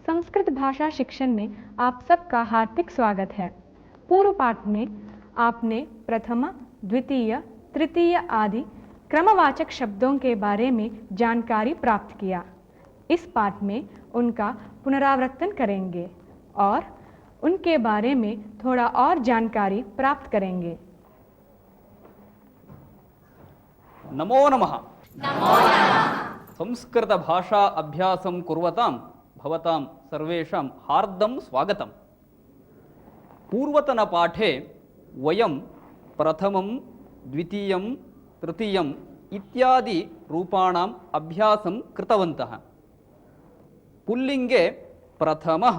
संस्कृत भाषा शिक्षण में आप सबका हार्दिक स्वागत है। पूर्व पाठ में आपने प्रथम, द्वितीय, तृतीय आदि क्रमवाचक शब्दों के बारे में जानकारी प्राप्त किया। इस पाठ में उनका पुनरावर्तन करेंगे और उनके बारे में थोड़ा और जानकारी प्राप्त करेंगे। नमो नमः। संस्कृत भाषा अभ्यासं कुर्वतां भवतां सर्वेषां हार्दं स्वागतम्। पूर्वतन पाठे वयं प्रथमं, द्वितीयं, तृतीयम् इत्यादि रूपाणाम् अभ्यासं कृतवन्तः। पुल्लिङ्गे प्रथमः,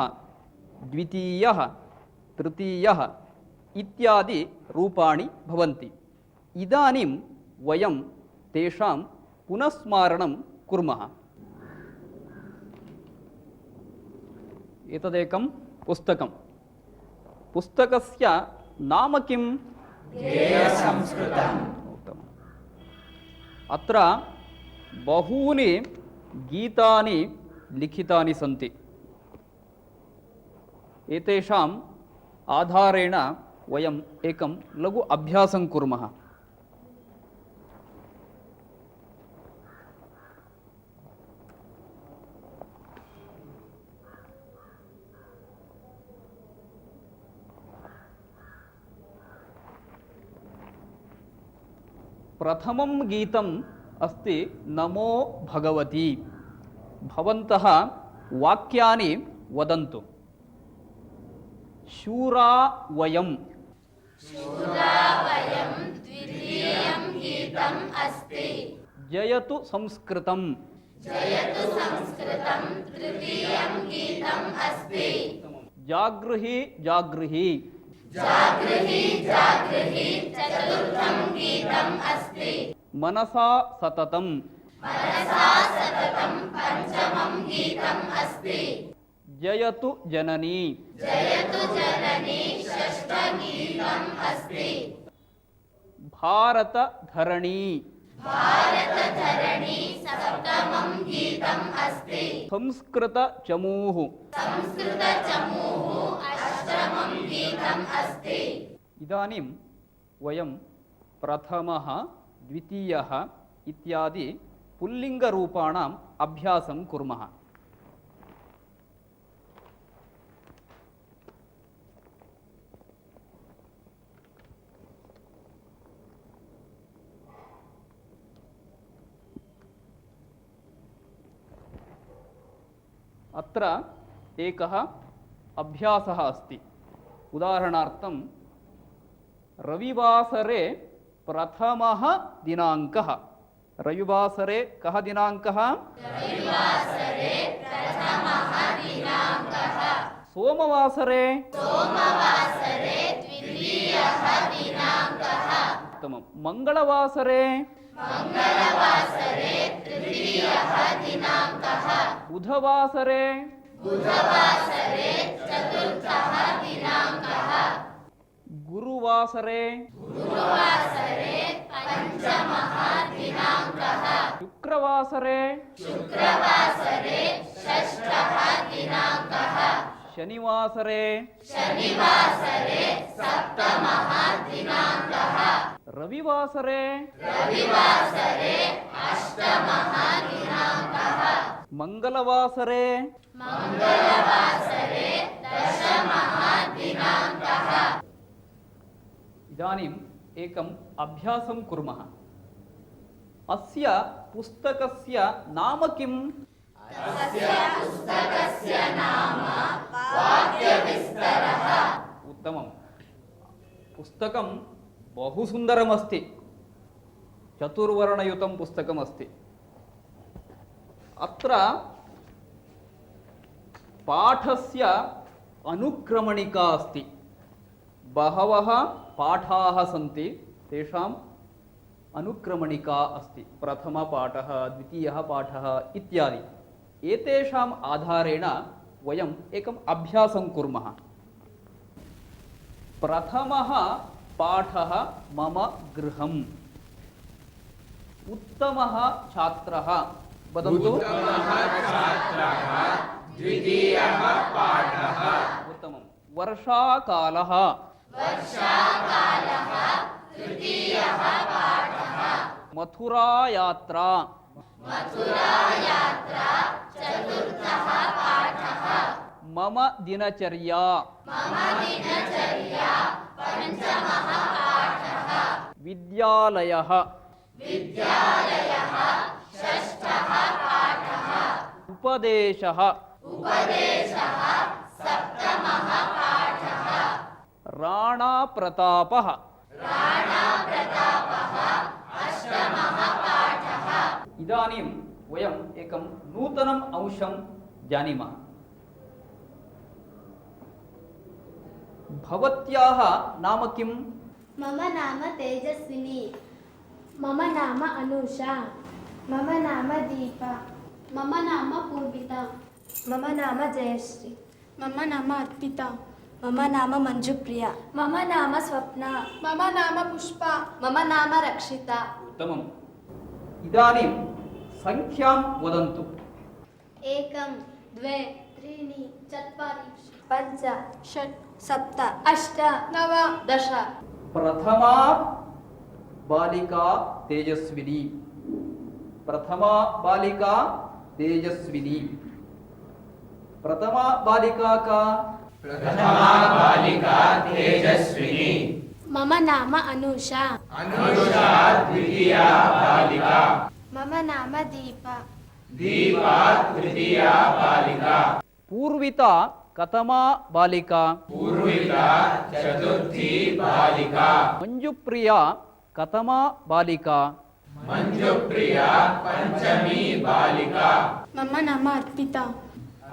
द्वितीयः, तृतीयः इत्यादि रूपाणि भवन्ति। इदानीं वयं तेषां पुनस्मारणं कुर्मः। एतदेकं पुस्तकं। पुस्तकस्य नाम किम्? गेयसंस्कृतम्। उत्तमम्। अत्र बहूनि गीतानि लिखितानि सन्ति। एतेषाम् आधारेण वयम् एकं लघु अभ्यासं कुर्मः। प्रथमं गीतम् अस्ति नमो भगवती। भवन्तः वाक्यानि वदन्तु। शूरा वयं। द्वितीयं गीतम् अस्ति। जयतु संस्कृतं। तृतीयं गीतम् अस्ति। जागृहि जागृहि। चतुर्थं गीतम् अस्ति। मनसा सततं। पञ्चमं गीतम् अस्ति। जयतु जननी। षष्ठगीतम् अस्ति। भारत धरणी। सप्तमं गीतम् अस्ति। संस्कृत चमूः। अष्टमं गीतम् अस्ति। इदानीं वयं प्रथमः, द्वितीयः इत्यादि पुल्लिङ्गरूपाणाम् अभ्यासं कुर्मः। अत्र एकः अभ्यासः अस्ति। उदाहरणार्थं रविवासरे प्रथमः दिनाङ्कः। रविवासरे कः दिनाङ्कः? सोमवासरे? द्वितीयः दिनाङ्कः। उत्तमं। मङ्गलवासरे? तृतीयः दिनाङ्कः। बुधवासरे? चतुर्थः दिनाङ्कः। गुरुवासरे? पञ्चमः दिनाङ्कः। शुक्रवासरे? षष्ठः दिनाङ्कः। शनिवासरे? सप्तमः दिनाङ्कः। रविवासरे? अष्टमः दिनाङ्कः। मङ्गलवासरे? दशमः दिनाङ्कः। इदानीम् एकम् अभ्यासं कुर्मः। अस्य पुस्तकस्य नाम किम्? पुस्तकस्य नाम वाक्यविस्तरः। उत्तमं। पुस्तकं बहु सुन्दरमस्ति। चतुर्वर्णयुतं पुस्तकमस्ति। अत्र पाठस्य अनुक्रमणिका अस्ति। बहवः पाठाः सन्ति, तेषाम् अनुक्रमणिका अस्ति। प्रथमपाठः, द्वितीयः पाठः इत्यादि। एतेषाम् आधारेण वयम् एकम् अभ्यासं कुर्मः। प्रथमः पाठः मम गृहम्। उत्तमः छात्रः। वदन्तु। द्वितीयः वर्षाकालः वर्षाकालः तृतीयः पाठः मथुरायात्रा मथुरायात्रा चतुर्थः पाठः मम दिनचर्या मम दिनचर्या पञ्चमः पाठः विद्यालयः विद्यालयः षष्ठः पाठः उपदेशः उपदेशः सप्तमः पाठः राणाप्रतापः राणाप्रतापः अष्टमः पाठः इदानीं वयम् एकं नूतनम् अंशं जानीमः। भवत्याः नाम किम्? मम नाम तेजस्विनी। मम नाम अनुषा। मम नाम दीपा। मम नाम पूर्विता। मम नाम जयश्री। मम नाम अर्पिता। मम नाम मंजुप्रिया। मम नाम स्वप्ना। मम नाम पुष्पा। मम नाम रक्षिता। उत्तमम्। इदानीं संख्यां वदन्तु। 1 2 3 4 5 6 7 8 9 10 प्रथमा बालिका तेजस्विनी। प्रथमा बालिका तेजस्विनी। प्रथमा बालिका का? प्रथमा बालिका तेजस्विनी। मम नाम अनुषा। अनुषा द्वितीया बालिका। मम नाम दीपा। दीपा तृतीया बालिका। पूर्विता कतमा बालिका? पूर्विता चतुर्थी बालिका। मंजुप्रिया कतमा बालिका? मंजुप्रिया पंचमी बालिका। मम नाम अर्पिता।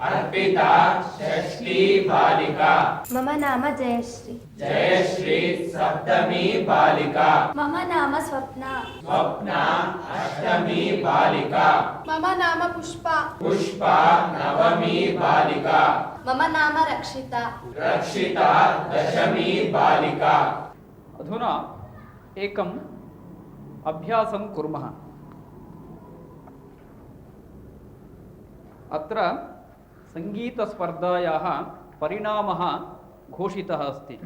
अर्पिता षष्ठी बालिका। मम नाम जयश्री। जयश्री सप्तमी बालिका। मम नाम स्वप्ना। स्वप्ना अष्टमी बालिका। मम नाम पुष्पा। पुष्पा नवमी बालिका। मम नाम रक्षिता। रक्षिता दशमी बालिका। अधुना एकम् अभ्यासं कुर्मः। अत्र सङ्गीतस्पर्धायाः परिणामः घोषितः अस्ति।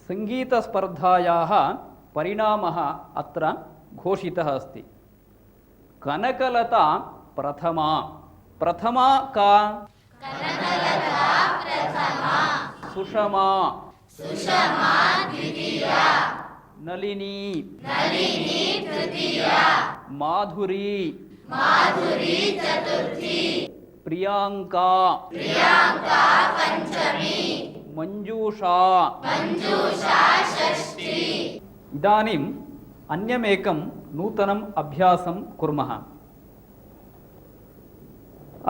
सङ्गीतस्पर्धायाः परिणामः अत्र घोषितः अस्ति। कनकलता प्रथमा। प्रथमा का? कनकलता प्रथमा सुषमा। सुषमा द्वितीया नलिनी। नलिनी तृतीया माधुरी। माधुरी चतुर्थी प्रियांका। प्रियांका पञ्चमी मंजूषा। मंजूषा षष्ठी इदानीम् अन्यमेकं नूतनम् अभ्यासं कुर्मः।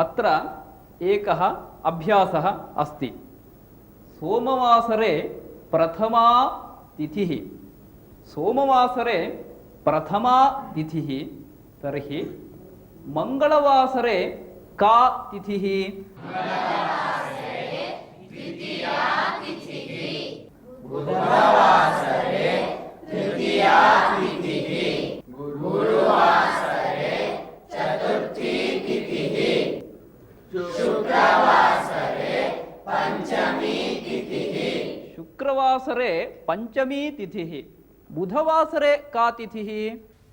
अत्र एकः अभ्यासः अस्ति। सोमवासरे प्रथमा तिथिः। सोमवासरे प्रथमा तिथिः। तर्हि मंगलवासरे का तिथिः? बुधवासरे तृतीया तिथिः। गुरुवासरे चतुर्थी तिथिः। शुक्रवासरे पंचमी तिथिः। शुक्रवासरे पंचमी तिथिः। बुधवासरे का तिथिः?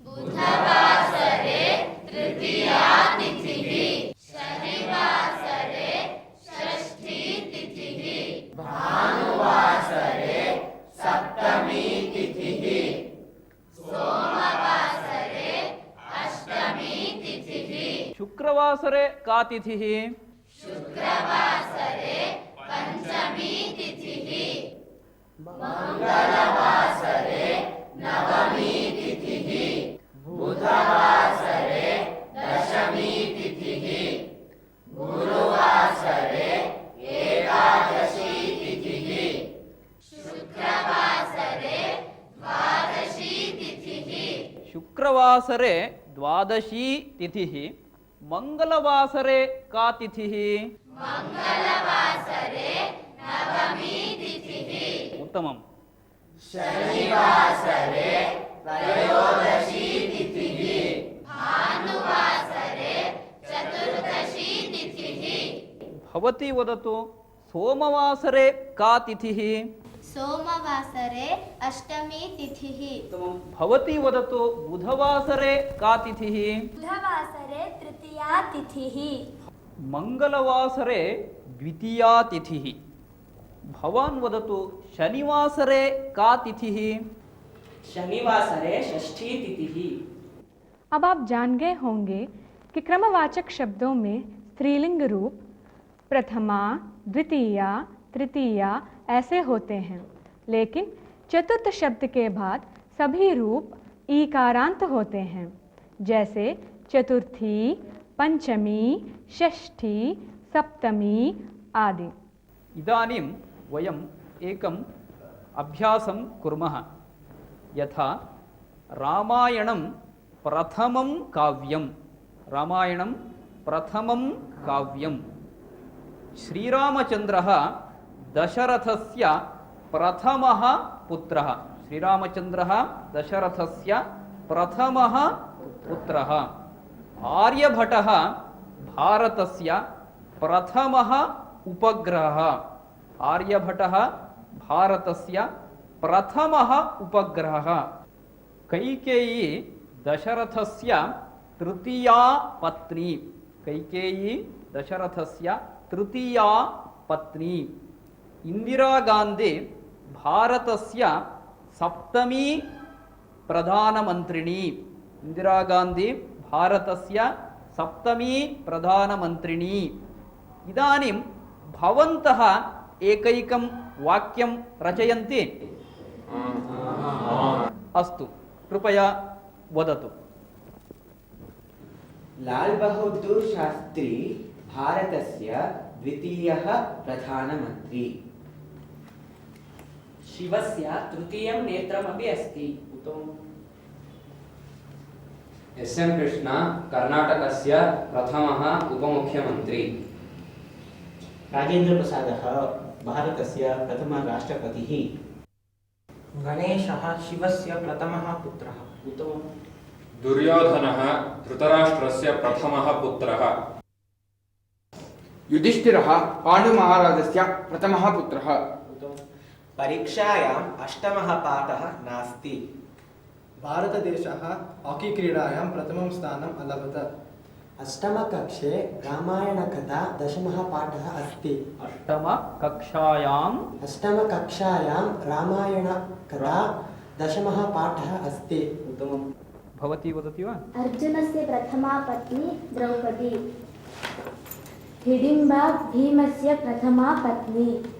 बुधवासरे तृतीया तिथिः शनिवासरे षष्ठी तिथिः भानुवासरे सप्तमी तिथिः। सोमवासरे अष्टमी तिथिः शुक्रवासरे का तिथिः? शुक्रवासरे पंचमी तिथिः मंगलवासरे नवमी तिथिः। बुधवासरे दशमी तिथिः। गुरुवासरे एकादशी तिथिः। शुक्रवासरे द्वादशी तिथिः शुक्रवासरे द्वादशी तिथिः। मंगलवासरे का तिथिः? मंगलवासरे नवमी तिथिः उत्तमम्। शनिवासरे त्रयोदशी तिथिः। भानुवासरे चतुर्दशी तिथिः भवती वदतु सोमवासरे का तिथिः? सोमवासरे अष्टमी तिथिः। उत्तमं। भवती वदतु बुधवासरे का तिथिः? बुधवासरे तृतीया तिथिः। मंगलवासरे द्वितीया तिथिः। भवान् वदतु शनिवासरे का तिथिः? शनिवासरे षष्ठी तिथिः। अब आप जान गए होंगे कि क्रमवाचक शब्दों में स्त्रीलिंग रूप प्रथमा, द्वितीया, तृतीया ऐसे होते हैं, लेकिन चतुर्थ शब्द के बाद सभी रूप ईकारांत होते हैं, जैसे चतुर्थी, पंचमी, षष्ठी, सप्तमी आदि। इदानीं वयम् एकम् अभ्यासं कुर्मः। यथा रामायणं प्रथमं काव्यं। रामायणं प्रथमं काव्यं। श्रीरामचन्द्रः दशरथस्य प्रथमः पुत्रः। श्रीरामचन्द्रः दशरथस्य प्रथमः पुत्रः। आर्यभटः भारतस्य प्रथमः उपग्रहः। आर्यभटः भारतस्य प्रथमः उपग्रहः। कैकेयी दशरथस्य तृतीया पत्नी। कैकेयी दशरथस्य तृतीया पत्नी। इंदिरा गांधी भारतस्य सप्तमी प्रधानमन्त्रिणी। इंदिरा गांधी भारतस्य सप्तमी प्रधानमन्त्रिणी। इदानीं भवन्तः एकैकं वाक्यं रचयन्ति? अस्तु, कृपया वदतु। लाल बहादुर शास्त्री भारतस्य द्वितीयः प्रधानमन्त्री। शिवस्य तृतीयं नेत्रमपि अस्ति। एस्.एम्. कृष्णा कर्णाटकस्य प्रथमः उपमुख्यमन्त्री। राजेन्द्र प्रसादः भारतस्य प्रथमः राष्ट्रपतिः। गणेशः शिवस्य प्रथमः पुत्रः। दुर्योधनः धृतराष्ट्रस्य प्रथमः पुत्रः। युधिष्ठिरः पाण्डुमहाराजस्य प्रथमः पुत्रः। परीक्षायाम् अष्टमः पाठः नास्ति। भारतदेशः हाकी क्रीडायां प्रथमं स्थानम् अलभत। अष्टमकक्षे रामायणकथा दशमः पाठः अस्ति। अष्टमकक्षायां रामायणकथा दशमः पाठः अस्ति। उत्तमं। भवती वदति वा? अर्जुनस्य प्रथमा पत्नी द्रौपदी। हिडिम्बा भीमस्य प्रथमा पत्नी।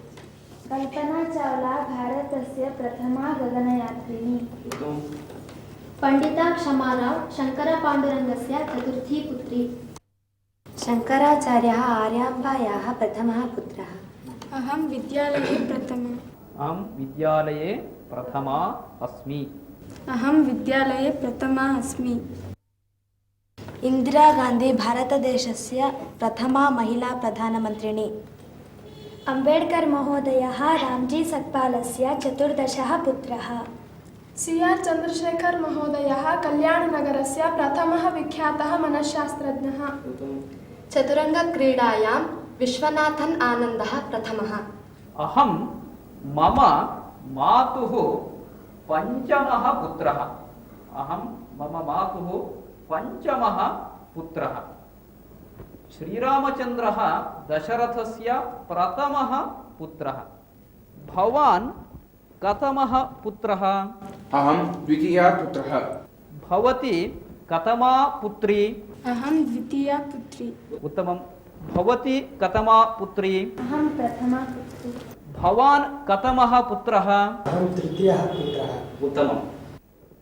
कल्पना चावला भारतस्य प्रथमा गगनयात्रिणी। पंडिता क्षमाराव शंकरपाण्डुरङ्गस्य चतुर्थी पुत्री। शंकराचार्यः आर्याम्बायाः प्रथमः पुत्रः। अहं विद्यालये प्रथमा। अहं विद्यालये प्रथमा अस्मि। अहं विद्यालये प्रथमा अस्मि। इंदिरा गांधी भारतदेशस्य प्रथमा महिला प्रधानमन्त्रिणी। अंबेडकर महोदयः रामजी सक्पालस्य चतुर्दशः पुत्रः। सी.आर्. चन्द्रशेखर महोदयः कल्याणनगरस्य प्रथमः विख्यातः मनश्शास्त्रज्ञः। चतुरङ्गक्रीडायां विश्वनाथन् आनन्दः प्रथमः। अहं मम मातुः पंचमः पुत्रः। अहं मम मातुः पंचमः पुत्रः। श्रीरामचन्द्रः दशरथस्य प्रथमः पुत्रः। भवान् कतमः पुत्रः? अहं द्वितीयः पुत्रः। भवती कतमा पुत्री? अहं द्वितीया पुत्री। उत्तमं। भवती कतमा पुत्री? अहं प्रथमा पुत्री। भवान् कतमः पुत्रः? अहं तृतीयः पुत्रः। उत्तमं।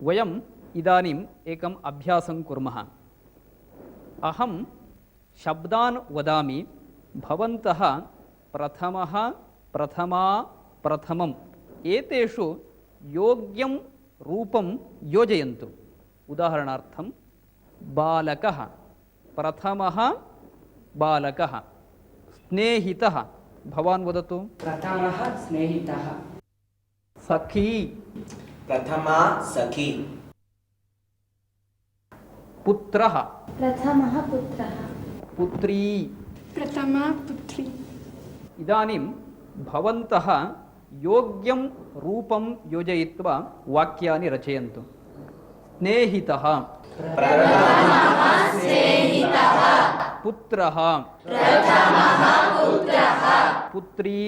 वयम् इदानीम् एकम् अभ्यासं कुर्मः। अहं शब्दान् वदामि, भवन्तः प्रथमः, प्रथमा, प्रथमम् एतेषु योग्यं रूपं योजयन्तु। उदाहरणार्थं बालकः, प्रथमः बालकः। स्नेहितः, भवान् वदतु। प्रथमः स्नेहितः। सखी, प्रथमा सखी। पुत्रः, प्रथमः पुत्रः। पुत्री, प्रथमा पुत्री। इदानीं भवन्तः योग्यं रूपं योजयित्वा वाक्यानि रचयन्तु। स्नेहितः, पुत्रः, पुत्री,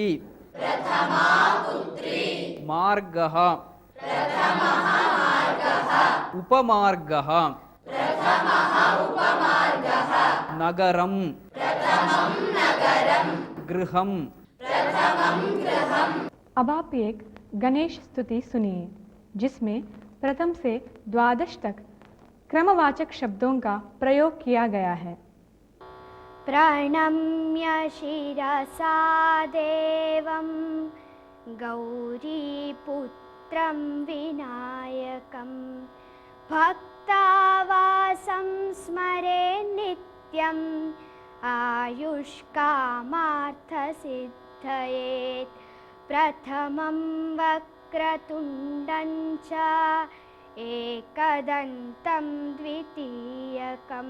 मार्गः, उपमार्गः, नगरं, गृहं। अब आप एक गणेश स्तुति सुनिए जिसमें प्रथम से 12 तक क्रमवाचक शब्दों का प्रयोग किया गया है। प्रणम्य शिरसा देवं गौरीपुत्रं विनायकं भक्तावासं स्मरे नित्यम् आयुष्कामार्थसिद्धये। प्रथमं वक्रतुण्डं च एकदन्तं द्वितीयकं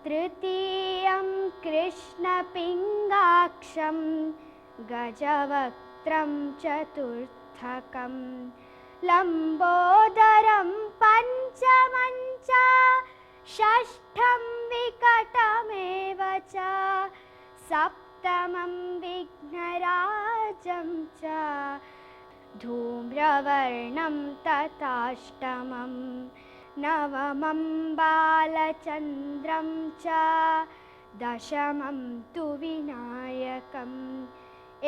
तृतीयं कृष्णपिङ्गाक्षं गजवक्त्रं चतुर्थकं लम्बोदरं पञ्चमं च षष्ठं विकटमेव च सप्तमं विघ्नराजं च धूम्रवर्णं तथाष्टमं नवमं बालचन्द्रं च दशमं तु विनायकम्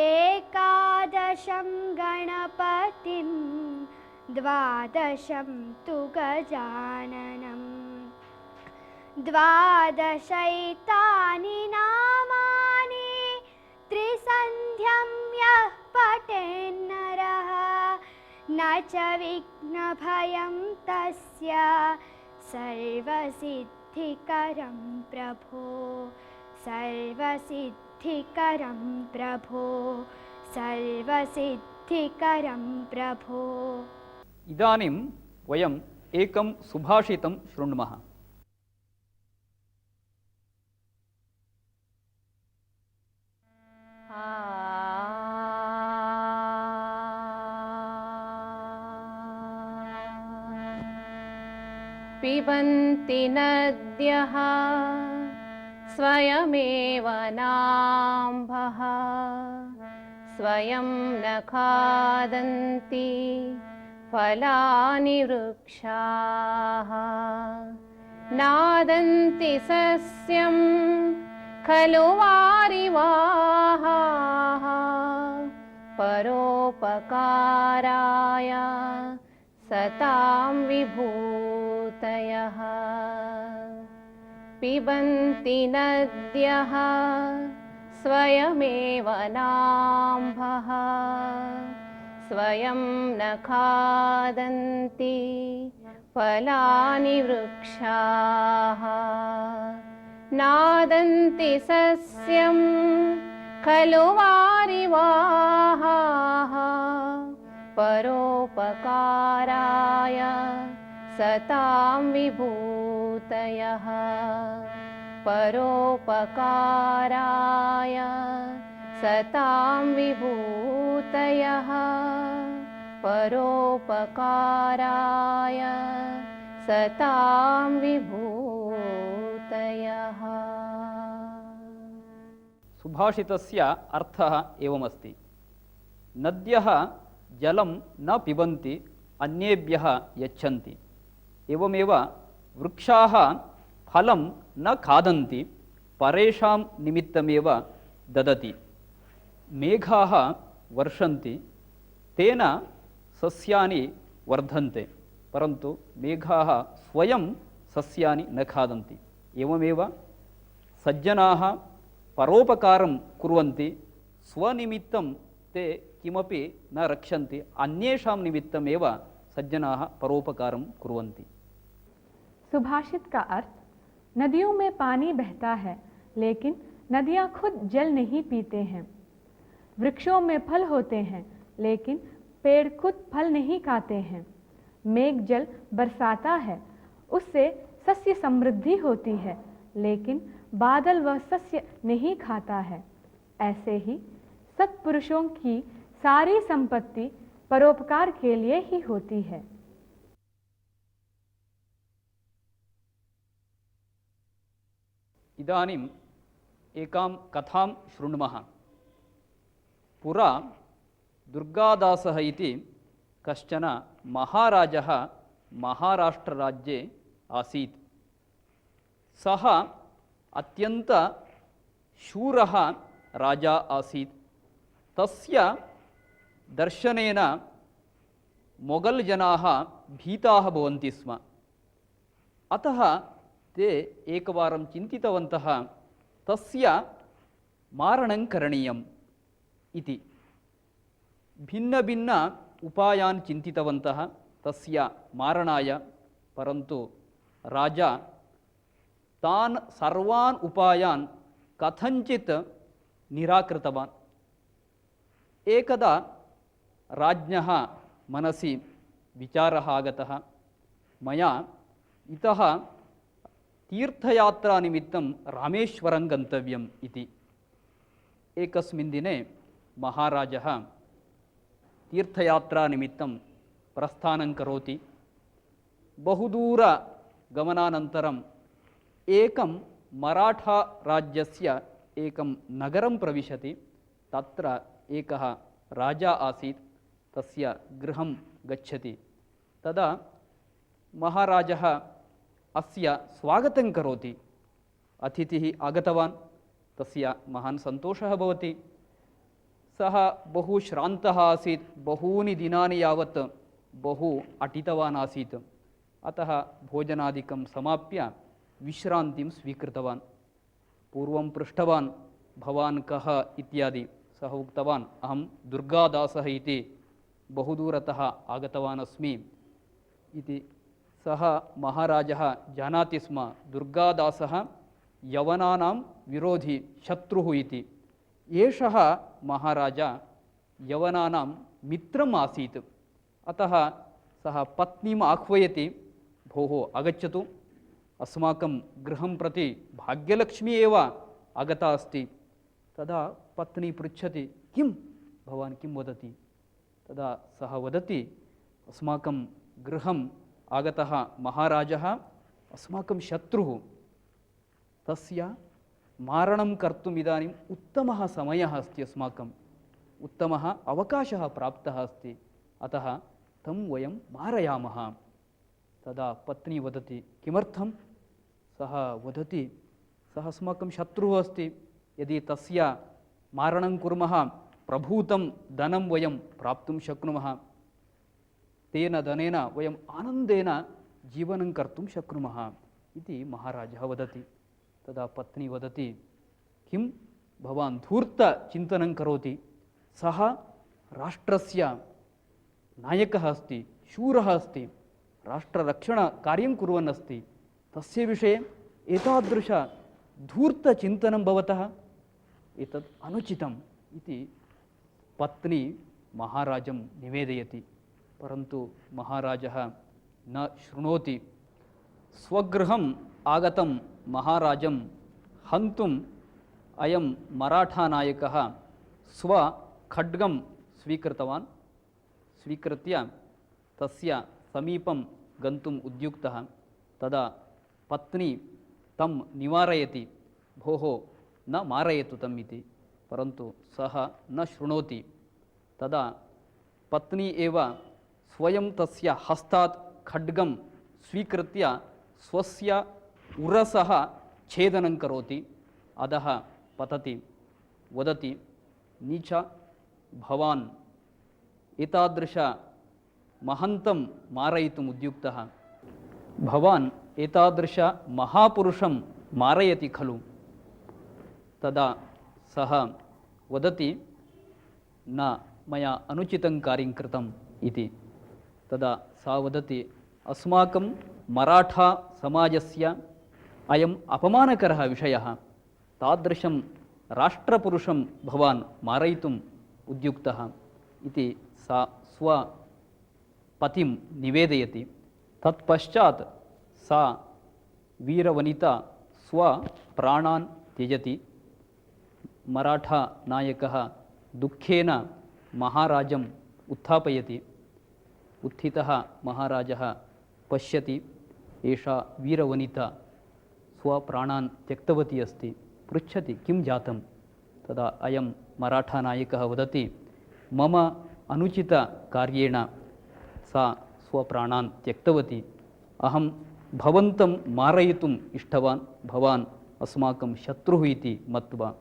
एकादशं गणपतिं द्वादशं तु गजाननम्। द्वादशैतानि नामानि त्रिसन्ध्यं यः पठेन्नरः न च विघ्नभयं तस्य सर्वसिद्धिकरं प्रभो सर्वसिद्धिकरं प्रभो सर्वसिद्धिकरं प्रभो। इदानीं वयम् एकं सुभाषितं शृण्मः। पिबन्ति नद्यः स्वयमेव नाम्भः स्वयं न खादन्ति फलानि वृक्षाः नादन्ति सस्यं खलु वारिवाः परोपकाराय सतां विभूतयः। पिबन्ति नद्यः स्वयमेव नाम्भः स्वयं न खादन्ति फलानि वृक्षाः नादन्ति सस्यं खलु वारिवाः परोपकाराय सतां विभूतयः परोपकाराय सतां विभूतयः परोपकाराय सतां विभूतयः। सुभाषितस्य अर्थः एवमस्ति। नद्यः जलं न पिबन्ति अन्येभ्यः यच्छन्ति। एवमेव वृक्षाः फलं न खादन्ति परेषां निमित्तमेव ददति। मेघाः वर्षन्ति तेन सस्यानि वर्धन्ते परन्तु मेघाः स्वयं सस्यानि न खादन्ति। एवमेव सज्जनाः परोपकारं कुर्वन्ति स्वनिमित्तं ते किमपि न रक्षन्ति अन्येषां निमित्तमेव सज्जनाः परोपकारं कुर्वन्ति। सुभाषित का अर्थ, नदियों में पानी बहता है लेकिन नदियाँ खुद जल नहीं पीते हैं। वृक्षों में फल होते हैं लेकिन पेड़ खुद फल नहीं खाते हैं। मेघ जल बरसाता है उससे सस्य समृद्धि होती है लेकिन बादल वह सस्य नहीं खाता है। ऐसे ही सत्पुरुषों की सारी संपत्ति परोपकार के लिए ही होती है। इदानीम् एकां कथां शृणुमः। पुरा दुर्गादासः इति कश्चन महाराजः महाराष्ट्रराज्ये आसीत्। सः अत्यन्तशूरः राजा आसीत्। तस्य दर्शनेन मोगल् जनाः भीताः भवन्ति स्म। अतः ते एकवारं चिन्तितवन्तः तस्य मारणं करणीयम् इति। भिन्नभिन्न उपायान् चिन्तितवन्तः तस्य मारणाय, परन्तु राजा तान् सर्वान् उपायान् कथञ्चित् निराकृतवान्। एकदा राज्ञः मनसि विचारः आगतः, मया इतः तीर्थयात्रानिमित्तं रामेश्वरं गन्तव्यम् इति। एकस्मिन् दिने महाराजः तीर्थयात्रानिमित्तं प्रस्थानं करोति। बहुदूरगमनानन्तरम् एकं मराठाराज्यस्य एकं नगरं प्रविशति। तत्र एकः राजा आसीत्, तस्य गृहं गच्छति। तदा महाराजः अस्य स्वागतं करोति। अतिथिः आगतवान्, तस्य महान् सन्तोषः भवति। सः बहु श्रान्तः आसीत्, बहूनि दिनानि यावत् बहु अटितवान् आसीत्। अतः भोजनादिकं समाप्य विश्रान्तिं स्वीकृतवान्। पूर्वं पृष्टवान्, भवान् कः इत्यादि। सः उक्तवान्, अहं दुर्गादासः इति, बहुदूरतः आगतवान् अस्मि इति। सः महाराजः जानाति स्म दुर्गादासः यवनानां विरोधी शत्रुः इति। एषः महाराजा यवनानां मित्रम् आसीत्। अतः सः पत्नीम् आह्वयति, भोः आगच्छतु, अस्माकं गृहं प्रति भाग्यलक्ष्मी एव आगता अस्ति। तदा पत्नी पृच्छति, किं भवान् किं वदति? तदा सः वदति, अस्माकं गृहम् आगतः महाराजः अस्माकं शत्रुः, तस्य मारणं कर्तुम् इदानीम् उत्तमः समयः अस्ति, अस्माकम् उत्तमः अवकाशः प्राप्तः अस्ति। अतः तं वयं मारयामः। तदा पत्नी वदति, किमर्थं? सः वदति, सः अस्माकं शत्रुः अस्ति, यदि तस्य मारणं कुर्मः प्रभूतं धनं वयं प्राप्तुं शक्नुमः, तेन धनेन वयम् आनन्देन जीवनं कर्तुं शक्नुमः इति महाराजः वदति। तदा पत्नी वदति, किं भवान् धूर्तचिन्तनं करोति? सः राष्ट्रस्य नायकः अस्ति, शूरः अस्ति, राष्ट्ररक्षणकार्यं कुर्वन् अस्ति, तस्य विषये एतादृश धूर्तचिन्तनं भवतः, एतत् अनुचितम् इति पत्नी महाराजं निवेदयति। परन्तु महाराजः न शृणोति। स्वगृहम् आगतं महाराजं हन्तुम् अयं मराठानायकः स्वखड्गं स्वीकृतवान्। स्वीकृत्य तस्य समीपं गन्तुम् उद्युक्तः। तदा पत्नी तं निवारयति, भोः न मारयतु तम् इति। परन्तु सः न शृणोति। तदा पत्नी एव स्वयं तस्य हस्तात् खड्गं स्वीकृत्य स्वस्य उरसः छेदनं करोति, अधः पतति। वदति, नीच, भवान् एतादृश महन्तं मारयितुम् उद्युक्तः, भवान् एतादृश महापुरुषं मारयति खलु? तदा सः वदति, न मया अनुचितं कार्यं कृतम् इति। तदा सा वदति, अस्माकं मराठा समाजस्य अयम् अपमानकरः विषयः, तादृशं राष्ट्रपुरुषं भवान् मारयितुम् उद्युक्तः इति सा स्वपतिं निवेदयति। तत्पश्चात् सा वीरवनिता स्वप्राणान् त्यजति। मराठा नायकः दुःखेन महाराजम् उत्थापयति। उत्थितः महाराजः पश्यति, एषा वीरवनिता स्वप्राणान् त्यक्तवती अस्ति। पृच्छति किं जातं? तदा अयं मराठानायकः वदति, मम अनुचितकार्येण सा स्वप्राणान् त्यक्तवती। अहं भवन्तं मारयितुम् इष्टवान्, भवान् अस्माकं शत्रुः इति मत्वा,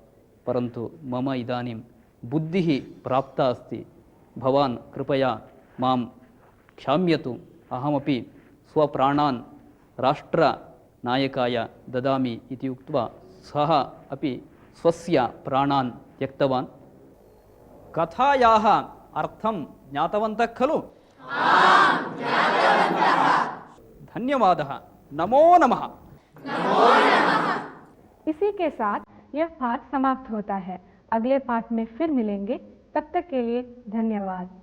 परन्तु मम इदानीं बुद्धिः प्राप्ता अस्ति। भवान् कृपया मां क्षम्यतु। अहमपि स्वप्राणान् राष्ट्रनायकाय ददामि इति उक्त्वा सः अपि स्वस्य प्राणान् त्यक्तवान्। कथायाः अर्थं ज्ञातवन्तः खलु? धन्यवादः। नमो नमः। इसी के साथ यह पाठ समाप्त होता है। अगले पाठ में फिर मिलेंगे। तब तक के लिए धन्यवाद।